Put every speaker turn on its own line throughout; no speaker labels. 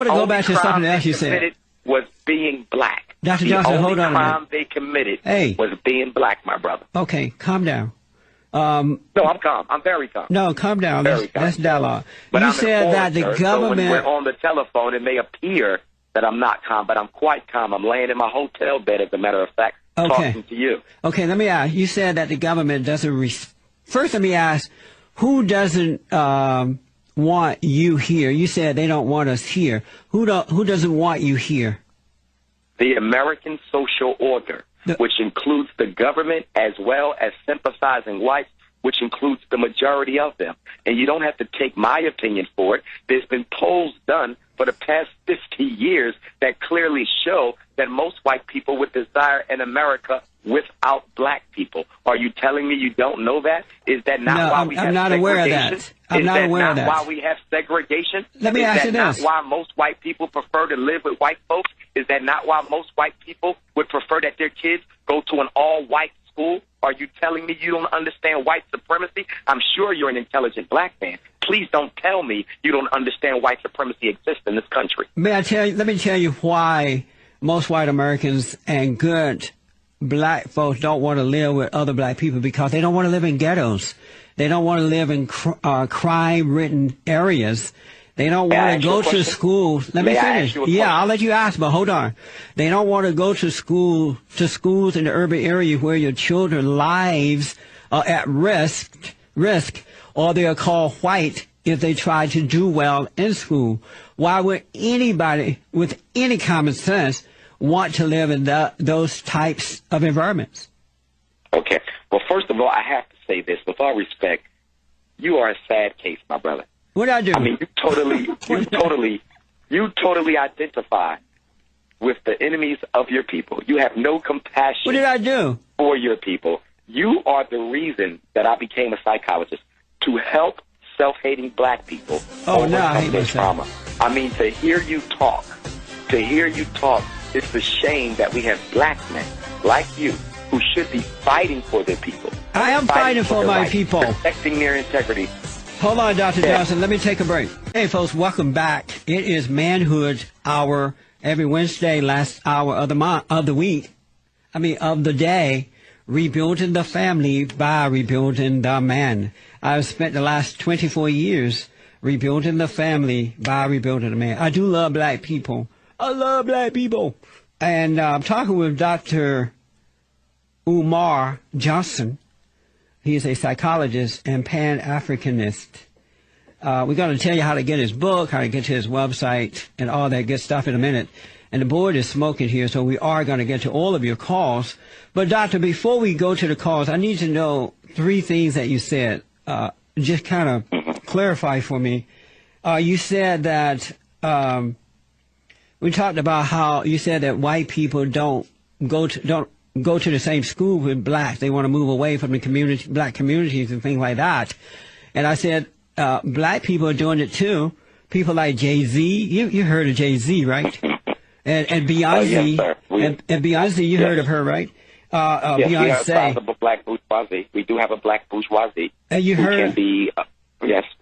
to go back to something else you said.
Was being black.
Dr. Johnson, hold on a minute.
The only crime they committed was being black, my brother.
Okay, calm down.
No, I'm calm. I'm very calm.
No, calm down. Let's dialogue.
But
you said that the government...
So when we're on the telephone, it may appear that I'm not calm, but I'm quite calm. I'm laying in my hotel bed, as a matter of fact, talking to you.
Okay, let me ask. You said that the government doesn't... First, let me ask, who doesn't want you here? You said they don't want us here. Who doesn't want you here?
The American social order, which includes the government as well as sympathizing whites, which includes the majority of them. And you don't have to take my opinion for it. There's been polls done for the past 50 years that clearly show that most white people would desire an America without black people. Are you telling me you don't know that? Is that not why we have segregation?
I'm not aware of that. I'm not aware of that.
Is that not why we have segregation?
Let me ask you this.
Is that not why most white people prefer to live with white folks? Is that not why most white people would prefer that their kids go to an all-white school? Are you telling me you don't understand white supremacy? I'm sure you're an intelligent black man. Please don't tell me you don't understand white supremacy exists in this country.
Let me tell you why most white Americans and good black folks don't want to live with other black people, because they don't want to live in ghettos. They don't want to live in crime-ridden areas. They don't want to go to school. Let me finish. Yeah, I'll let you ask, but hold on. They don't want to go to schools in the urban area where your children's lives are at risk, or they are called white if they try to do well in school. Why would anybody with any common sense want to live in those types of environments? Okay.
Well, first of all, I have to say this. With all respect, you are a sad case, my brother.
What did I do?
I mean, you totally identify with the enemies of your people. You have no compassion.
What did I do?
For your people. You are the reason that I became a psychologist, to help self-hating black people overcome their trauma. I mean, to hear you talk, it's a shame that we have black men like you who should be fighting for their people.
I am fighting for my people.
Protecting their integrity.
Hold on, Dr. Johnson. Let me take a break. Hey, folks, welcome back. It is Manhood Hour every Wednesday, last hour of the day, rebuilding the family by rebuilding the man. I've spent the last 24 years rebuilding the family by rebuilding the man. I do love black people. I love black people. And I'm talking with Dr. Umar Johnson. He is a psychologist and Pan-Africanist. We're going to tell you how to get his book, how to get to his website, and all that good stuff in a minute. And the board is smoking here, so we are going to get to all of your calls. But, Doctor, before we go to the calls, I need to know three things that you said. Just kind of clarify for me. You said that we talked about how you said that white people don't go to the same school with blacks. They want to move away from the black communities and things like that. And I said, black people are doing it too. People like Jay-Z. You heard of Jay-Z, right? And Beyonce.
Yes,
and Beyonce, you heard of her, right?
Yes, Beyonce. We have a sizable black bourgeoisie. We do have a black bourgeoisie.
And you heard?
Can be,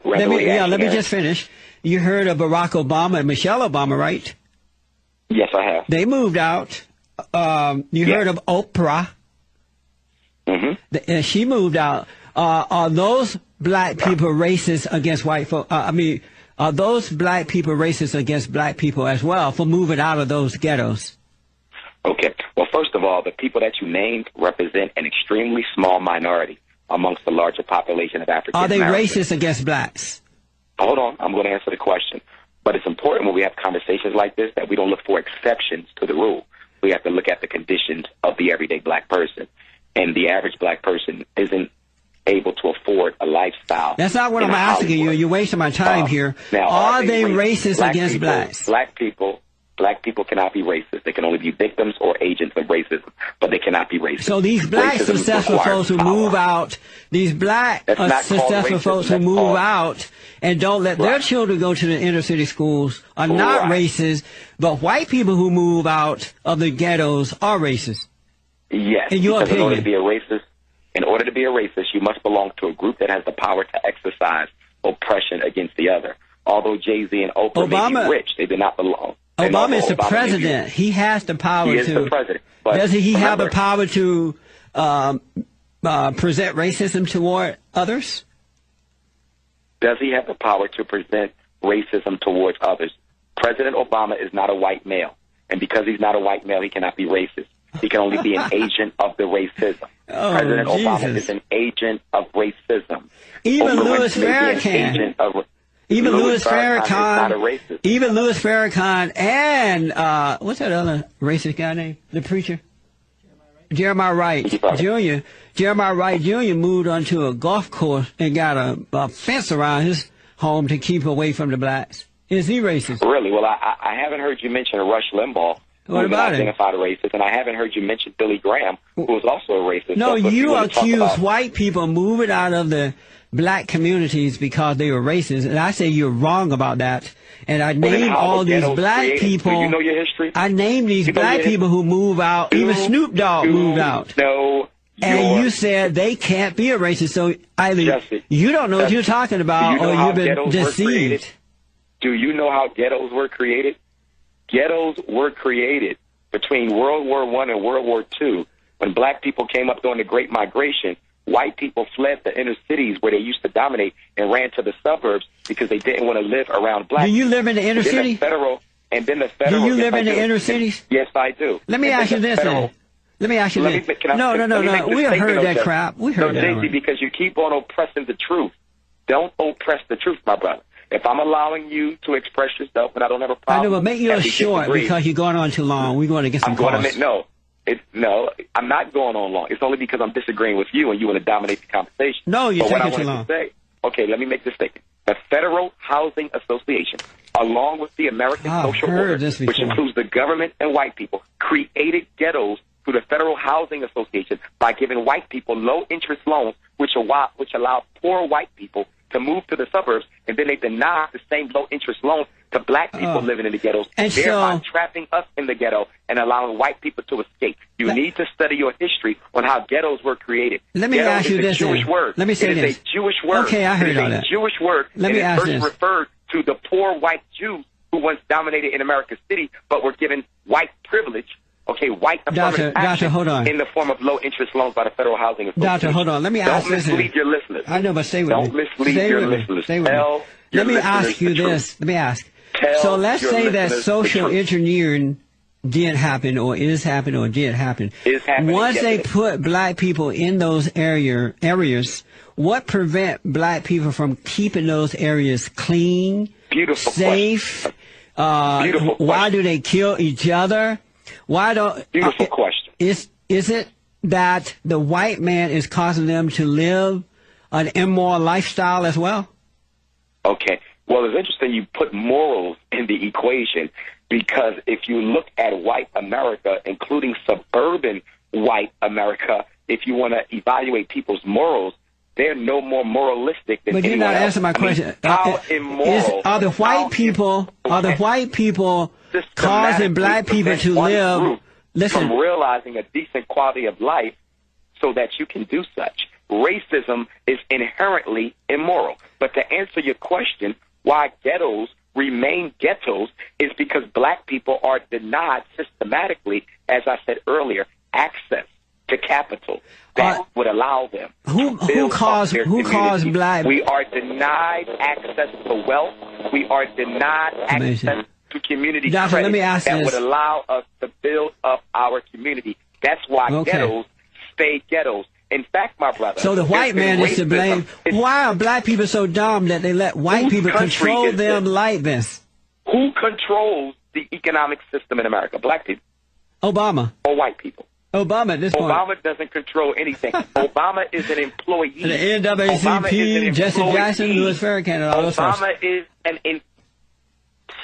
let me just finish. You heard of Barack Obama and Michelle Obama, right?
Yes, I have.
They moved out. You heard of Oprah? Mm-hmm. She moved out. Are those black people racist against white folk? Are those black people racist against black people as well for moving out of those ghettos?
Okay. Well, first of all, the people that you named represent an extremely small minority amongst the larger population of African Americans.
Are they racist against blacks?
Hold on. I'm going to answer the question. But it's important when we have conversations like this that we don't look for exceptions to the rule. We have to look at the conditions of the everyday black person. And the average black person isn't able to afford a lifestyle.
That's not what I'm asking you. You're wasting my time here.
Now,
are they racist against blacks?
Black people cannot be racist. They can only be victims or agents of racism, but they cannot be racist.
So these black successful folks who move out, and don't let their children go to the inner city schools are not racist, but white people who move out of the ghettos are racist.
Yes,
in your opinion.
In order to be a racist, you must belong to a group that has the power to exercise oppression against the other. Although Jay-Z and Oprah may be rich, they did not belong.
Obama is the president. He has the power to.
He is the president. But
does he have the power to present racism toward others?
Does he have the power to present racism towards others? President Obama is not a white male. And because he's not a white male, he cannot be racist. He can only be an agent of the racism.
Oh,
President
Jesus.
Obama is an agent of racism.
Even Louis Farrakhan. Even Louis Farrakhan. Even Louis Farrakhan and what's that other racist guy name? The preacher? Jeremiah Wright Jr. Jeremiah Wright Jr. moved onto a golf course and got a fence around his home to keep away from the blacks. Is he racist?
Really? Well, I haven't heard you mention Rush Limbaugh,
what
who
about
identified a racist, and I haven't heard you mention Billy Graham, who was also a racist.
No,
so
you accuse white people moving out of the black communities because they were racist, and I say you're wrong about that. And I named all these black people.
Do you know your history?
I named these black people who move out. Even Snoop Dogg moved out.
No.
And you said they can't be a racist, so either you don't know what you're talking about, or you've been deceived.
Do you know how ghettos were created? Ghettos were created between World War I and World War II. When black people came up during the Great Migration, white people fled the inner cities where they used to dominate and ran to the suburbs because they didn't want to live around black.
Do you live in the inner city?
Do you
live in the inner cities?
Yes, I do.
Let me ask you this. Let me ask you this. No. We heard that crap. We heard that.
No, Jay-Z, because you keep on oppressing the truth. Don't oppress the truth, my brother. If I'm allowing you to express yourself, and I don't have a problem.
I know, but make yours short because you're going on too long. We're going to get some calls.
No, I'm not going on long. It's only because I'm disagreeing with you and you want to dominate the conversation.
No, you're taking too long.
Okay, let me make this statement. The Federal Housing Association, along with the American Social Order, which includes the government and white people, created ghettos through the Federal Housing Association by giving white people low-interest loans, which allow poor white people to move to the suburbs, and then they deny the same low-interest loans to black people living in the ghettos, and thereby trapping us in the ghetto and allowing white people to escape. You need to study your history on how ghettos were created.
Let me ask you this.
Jewish word.
Let me say this.
It is a Jewish word.
Okay, I heard all that.
It is a Jewish word.
Let me ask this.
It first referred to the poor white Jews who once dominated in America's city, but were given white privilege. Okay, white affirmative action
hold on.
in the form of low-interest loans by the Federal Housing Association.
Doctor, hold on. Let me ask this.
Don't mislead your listeners.
I know, but stay with me.
Don't mislead your listeners.
Stay with me. Let me ask you this. Let me ask. So let's say that social engineering did happen, or is happening, or did happen. Once they put black people in those areas, what prevent black people from keeping those areas clean, safe? Why do they kill each other? Why don't?
Beautiful question.
Is it that the white man is causing them to live an immoral lifestyle as well?
Okay. Well, it's interesting you put morals in the equation, because if you look at white America, including suburban white America, if you want to evaluate people's morals, they're no more moralistic than anyone else.
But you're not answering my question.
How immoral
are the white people causing black people to live
from realizing a decent quality of life so that you can do such? Racism is inherently immoral. But to answer your question, why ghettos remain ghettos is because black people are denied systematically, as I said earlier, access to capital that would allow them
who caused black?
We are denied access to wealth. We are denied access to community credit that would allow us to build up our community. That's why ghettos stay ghettos. In fact, my brother.
So the white man is to blame. Why are black people so dumb that they let white people control them like this?
Who controls the economic system in America? Black people.
Obama.
Or white people?
Obama at this point.
Obama doesn't control anything. Obama is an employee.
The NAACP, Jesse Jackson, Louis Farrakhan, and all those folks.
Obama is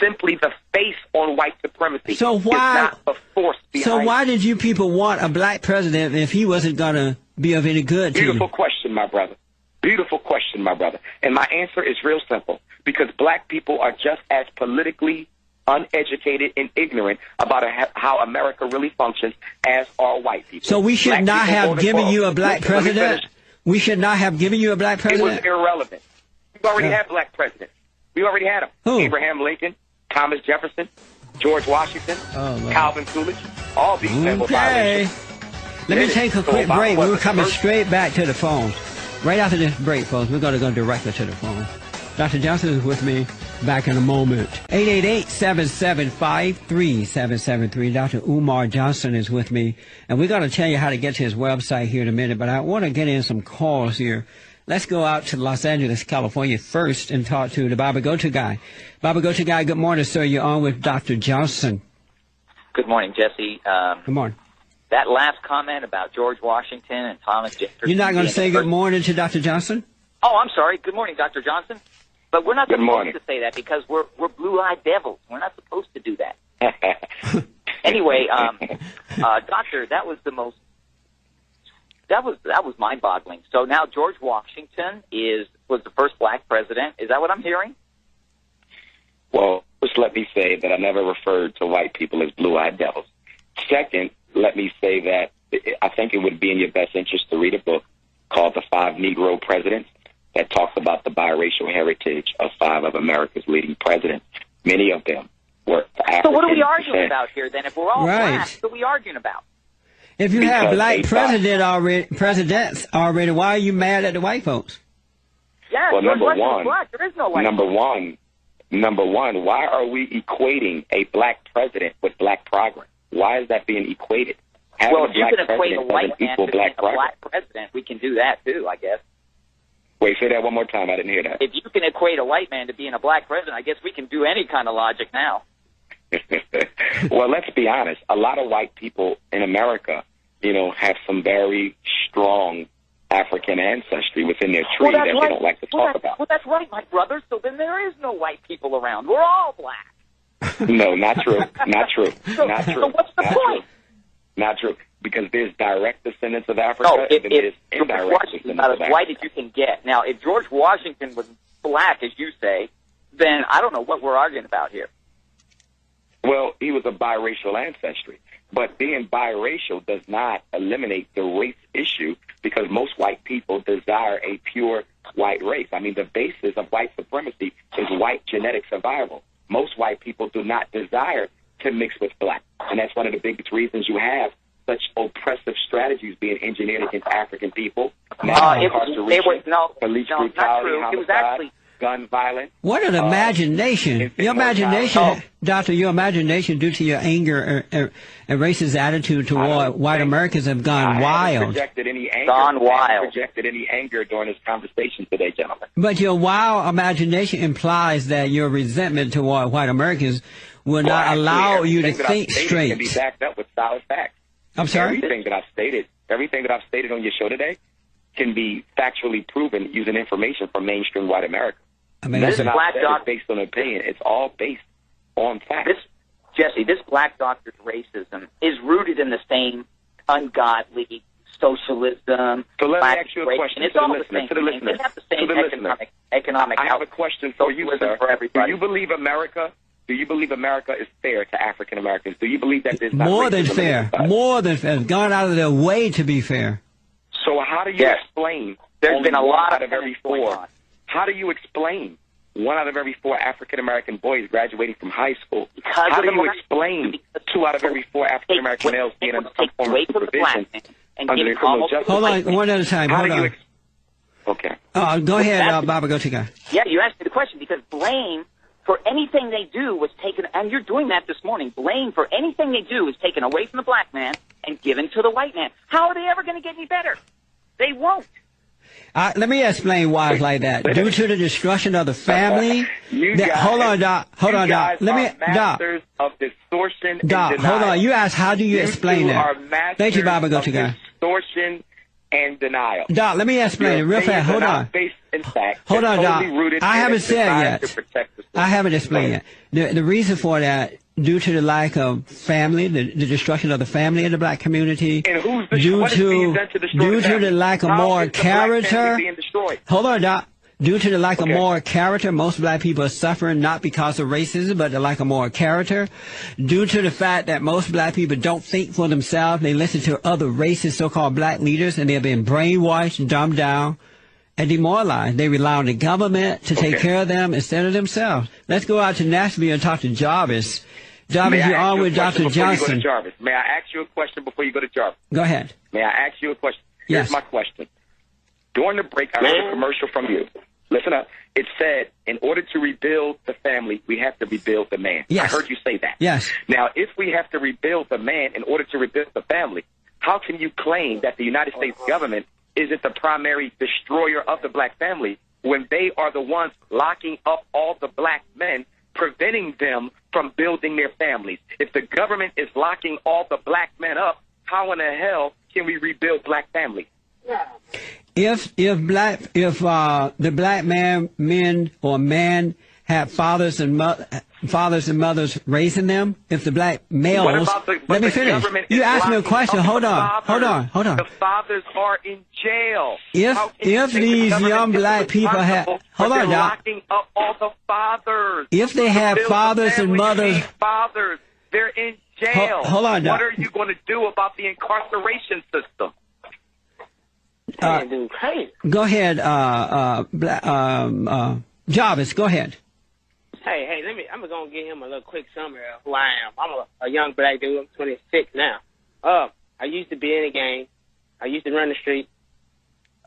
simply the face on white supremacy.
So why?
It's not a force behind
why did you people want a black president if he wasn't going to be of any good to you?
Beautiful question, my brother. Beautiful question, my brother. And my answer is real simple. Because black people are just as politically uneducated and ignorant about how America really functions as are white people.
So we should not have given you a black president? We should not have given you a black president?
It was irrelevant. You've already had black presidents. We already had them.
Who?
Abraham Lincoln, Thomas Jefferson, George Washington, Calvin Coolidge. All these men were biracial.
Let me take a quick break. We're coming straight back to the phone. Right after this break, folks, we're going to go directly to the phone. Dr. Johnson is with me. Back in a moment. 888-775-3773. Dr. Umar Johnson is with me. And we're going to tell you how to get to his website here in a minute. But I want to get in some calls here. Let's go out to Los Angeles, California first and talk to the Baba Go-To Guy. Baba Go-To Guy, good morning, sir. You're on with Dr. Johnson.
Good morning, Jesse.
Good morning.
That last comment about George Washington and Thomas Jefferson.
You're not going to say good morning to Dr. Johnson?
Oh, I'm sorry. Good morning, Dr. Johnson. But we're not
Good
supposed
morning.
to say that because we're blue-eyed devils. We're not supposed to do that. Anyway, doctor, that was mind-boggling. So now George Washington was the first black president. Is that what I'm hearing?
Well, first let me say that I never referred to white people as blue-eyed devils. Second, let me say that I think it would be in your best interest to read a book called The 5 Negro Presidents that talks about the biracial heritage of 5 of America's leading presidents. Many of them were African.
So what are we arguing about here then? If we're all black, what are we arguing about?
If you have black presidents already, why are you mad at the white folks?
Yeah,
well,
George Washington was black. There is no white
Number one, why are we equating a black president with black progress? Why is that being equated?
Well, if you can equate a white man to being a black president, we can do that too, I guess.
Wait, say that one more time. I didn't hear that.
If you can equate a white man to being a black president, I guess we can do any kind of logic now.
Well, let's be honest. A lot of white people in America, have some very strong African ancestry within their tree that they don't like to talk about.
Well, that's right, my brother. So then there is no white people around. We're all black.
No, not true. Not true.
So what's the point?
Not true. Because there's direct descendants of Africa, and there's indirect descendants
about
of
as
Africa.
white as you can get. Now, if George Washington was black, as you say, then I don't know what we're arguing about here.
Well, he was a biracial ancestry. But being biracial does not eliminate the race issue because most white people desire a pure white race. I mean, the basis of white supremacy is white genetic survival. Most white people do not desire to mix with black. And that's one of the biggest reasons you have such oppressive strategies being engineered against African people. Incarceration, police brutality, homicide, gun violence.
What an imagination. Your imagination, Doctor, your imagination due to your anger and racist attitude toward white Americans have gone wild.
Projected any anger.
Gone wild.
Projected any anger during this conversation today, gentlemen.
But your wild imagination implies that your resentment toward white Americans will not allow you to think straight.
Can be backed up with solid facts.
I'm sorry?
Everything that I've stated on your show today can be factually proven using information from mainstream white America.
This black doctor
based on opinion. It's all based on facts.
This black doctor's racism is rooted in the same ungodly socialism.
So let me ask you a question.
It's all the same. They have the same economic.
I have a question for you, sir.
For everybody.
Do you believe America is fair to African Americans? Do you believe that there's not
more than fair? More than fair. Gone out of their way to be fair.
So how do you explain?
There's been a lot of
every 4. How do you explain 1 out of every 4 African American boys graduating from high school? How do you explain 2 out of every 4 African American males being under some form of supervision under the criminal justice system?
Hold on, one at a time. Hold on.
Okay.
Go ahead, Baba Go-To.
Yeah, you asked me the question because blame for anything they do was taken, and you're doing that this morning. Blame for anything they do is taken away from the black man and given to the white man. How are they ever going to get any better? They won't.
Let me explain why it's like that. Due to the destruction of the family. Hold on, Doc. Let me, Doc.
Of distortion
Doc, hold on. You asked, how do you explain that? Thank you, Baba Go-To.
Distortion and denial.
Doc, let me explain it real fast. Hold on. Hold on, Doc. I haven't said yet. I haven't explained yet. The reason for that, due to the lack of family, the destruction of the family in the black community,
and
due to the lack of moral character. Hold on, Doc. Due to the lack of moral character, most black people are suffering not because of racism, but the lack of moral character. Due to the fact that most black people don't think for themselves, they listen to other racist so-called black leaders, and they're being brainwashed, dumbed down, and demoralized. They rely on the government to take care of them instead of themselves. Let's go out to Nashville and talk to Jarvis. Jarvis, you're on with Dr. Johnson.
May I ask you a question before you go to Jarvis?
Go ahead.
May I ask you a question?
Yes.
Here's my question. During the break, I heard a commercial from you. Listen up. It said, in order to rebuild the family, we have to rebuild the man.
Yes.
I heard you say that.
Yes.
Now, if we have to rebuild the man in order to rebuild the family, how can you claim that the United States government isn't the primary destroyer of the black family when they are the ones locking up all the black men, preventing them from building their families? If the government is locking all the black men up, how in the hell can we rebuild black families?
If the black men or man had fathers and mothers raising them, if the black males, let me finish. You asked me a question. Hold on.
The fathers are in jail.
If these young black people had, hold on, Doc.
Locking up all the fathers.
If they had fathers and mothers,
they're in jail.
Hold on, Doc.
What are you going to do about the incarceration system?
Go ahead, Jarvis. Go ahead.
Hey, I'm gonna give him a little quick summary of who I am. I'm a young black dude. I'm 26 now. I used to be in the game. I used to run the street.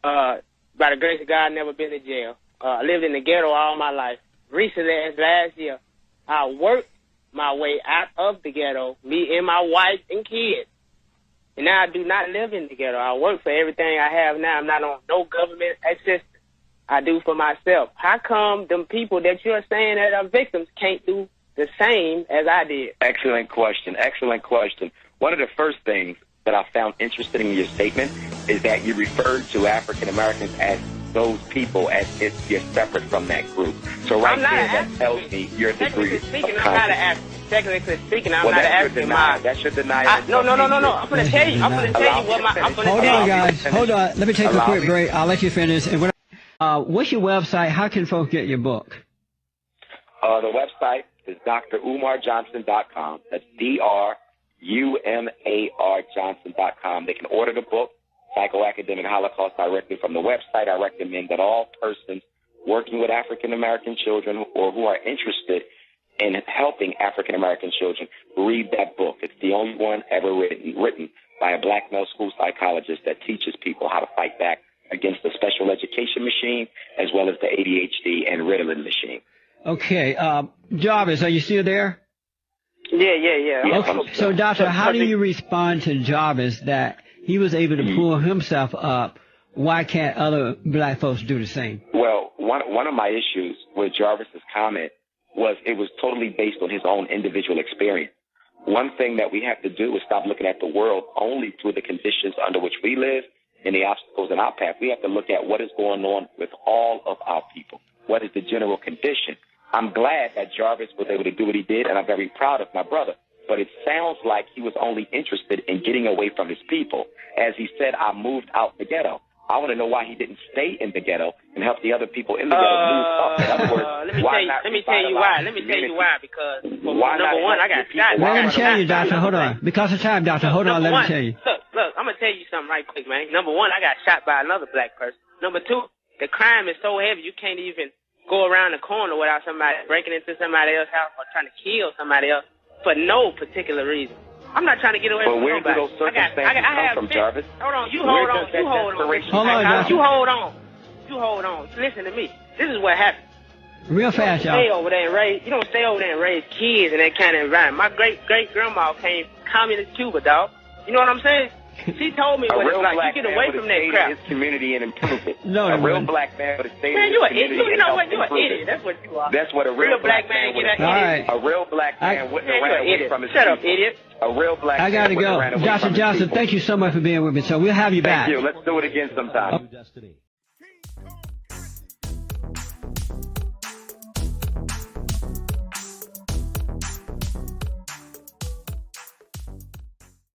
By the grace of God, never been to jail. I lived in the ghetto all my life. Recently, as last year, I worked my way out of the ghetto, me and my wife and kids. And now I do not live in the ghetto. I work for everything I have now. I'm not on no government assistance. I do for myself. How come them people that you're saying that are victims can't do the same as I did?
Excellent question. Excellent question. One of the first things that I found interesting in your statement is that you referred to African Americans as those people as if you're separate from that group. So right there, that tells me your degree of confidence.
Technically speaking, I'm not asking my...
That's your denial.
No. I'm going to tell you. What my...
Hold on, guys. Hold on. Let me take a quick break. I'll let you finish. And what's your website? How can folks get your book?
The website is drumarjohnson.com. That's drumarjohnson.com. They can order the book, Psychoacademic Holocaust, directly from the website. I recommend that all persons working with African-American children or who are interested in helping African-American children read that book. It's the only one ever written by a black male school psychologist that teaches people how to fight back against the special education machine as well as the ADHD and Ritalin machine.
Okay. Jarvis, are you still there?
Yeah.
Okay. So, Doctor, how do you respond to Jarvis that he was able to pull himself up? Why can't other black folks do the same?
Well, one of my issues with Jarvis's comment was it was totally based on his own individual experience. One thing that we have to do is stop looking at the world only through the conditions under which we live and the obstacles in our path. We have to look at what is going on with all of our people. What is the general condition? I'm glad that Jarvis was able to do what he did, and I'm very proud of my brother. But it sounds like he was only interested in getting away from his people. As he said, I moved out the ghetto. I want to know why he didn't stay in the ghetto and help the other people in the ghetto move up. In other words,
let me tell you why. Because number one, I got shot.
Let me tell you, Doctor. Hold on. Because of time, Doctor. Hold on. Let me tell you.
Look, I'm gonna tell you something right quick, man. Number one, I got shot by another black person. Number two, the crime is so heavy you can't even go around the corner without somebody breaking into somebody else's house or trying to kill somebody else for no particular reason. I'm not trying to get away from nobody.
But where do those circumstances come from, Jarvis?
Hold on, you hold on. You hold on. Listen to me. This is what happened.
Real fast, y'all.
You don't stay over there and raise kids in that kind of environment. My great-great-grandma came from communist Cuba, dog. You know what I'm saying? She told me what it's like. You get away from that crap.
His community and improve it.
No,
a real black man would have stayed in his community.
You know what? You're an idiot. That's what you are.
That's what a real black man would have done. A real black man wouldn't have ran away from his people.
Shut up, idiot.
A real black man.
I gotta go. Dr. Johnson, thank you so much for being with me. So we'll have you back.
Thank you. Let's do it again sometime.